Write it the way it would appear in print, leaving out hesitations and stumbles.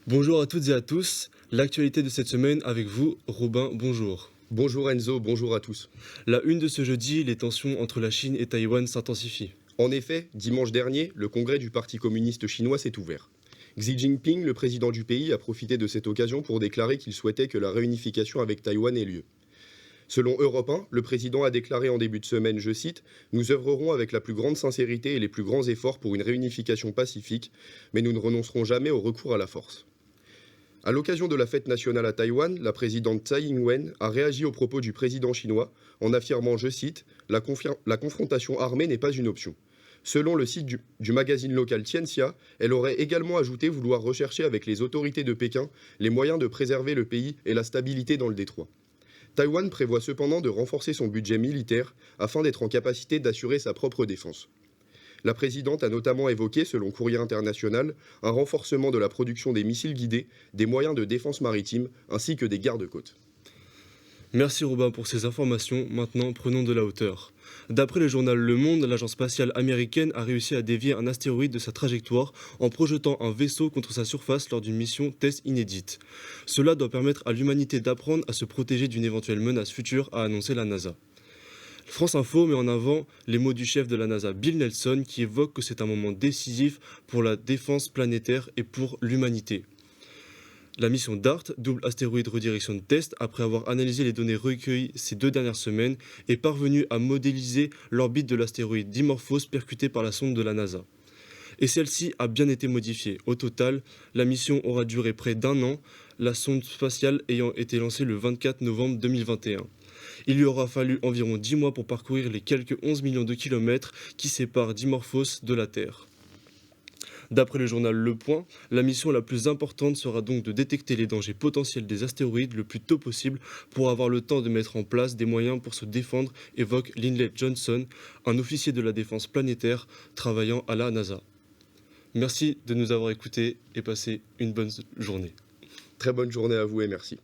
Bonjour à toutes et à tous, l'actualité de cette semaine avec vous, Robin, bonjour. Bonjour Enzo, bonjour à tous. La une de ce jeudi, les tensions entre la Chine et Taïwan s'intensifient. En effet, dimanche dernier, le congrès du Parti communiste chinois s'est ouvert. Xi Jinping, le président du pays, a profité de cette occasion pour déclarer qu'il souhaitait que la réunification avec Taïwan ait lieu. Selon Europe 1, le président a déclaré en début de semaine, je cite, « Nous œuvrerons avec la plus grande sincérité et les plus grands efforts pour une réunification pacifique, mais nous ne renoncerons jamais au recours à la force. » À l'occasion de la fête nationale à Taïwan, la présidente Tsai Ing-wen a réagi aux propos du président chinois en affirmant, je cite, la confrontation armée n'est pas une option. Selon le site du magazine local Tianxia, elle aurait également ajouté vouloir rechercher avec les autorités de Pékin les moyens de préserver le pays et la stabilité dans le détroit. Taïwan prévoit cependant de renforcer son budget militaire afin d'être en capacité d'assurer sa propre défense. La présidente a notamment évoqué, selon Courrier International, un renforcement de la production des missiles guidés, des moyens de défense maritime ainsi que des gardes-côtes. Merci Robin pour ces informations, maintenant prenons de la hauteur. D'après le journal Le Monde, l'agence spatiale américaine a réussi à dévier un astéroïde de sa trajectoire en projetant un vaisseau contre sa surface lors d'une mission test inédite. Cela doit permettre à l'humanité d'apprendre à se protéger d'une éventuelle menace future, a annoncé la NASA. France Info met en avant les mots du chef de la NASA, Bill Nelson, qui évoque que c'est un moment décisif pour la défense planétaire et pour l'humanité. La mission DART, double astéroïde redirection de test, après avoir analysé les données recueillies ces 2 dernières semaines, est parvenue à modéliser l'orbite de l'astéroïde Dimorphos percuté par la sonde de la NASA. Et celle-ci a bien été modifiée. Au total, la mission aura duré près d'1 an, la sonde spatiale ayant été lancée le 24 novembre 2021. Il lui aura fallu environ 10 mois pour parcourir les quelques 11 millions de kilomètres qui séparent Dimorphos de la Terre. D'après le journal Le Point, la mission la plus importante sera donc de détecter les dangers potentiels des astéroïdes le plus tôt possible pour avoir le temps de mettre en place des moyens pour se défendre, évoque Lindley Johnson, un officier de la défense planétaire travaillant à la NASA. Merci de nous avoir écoutés et passez une bonne journée. Très bonne journée à vous et merci.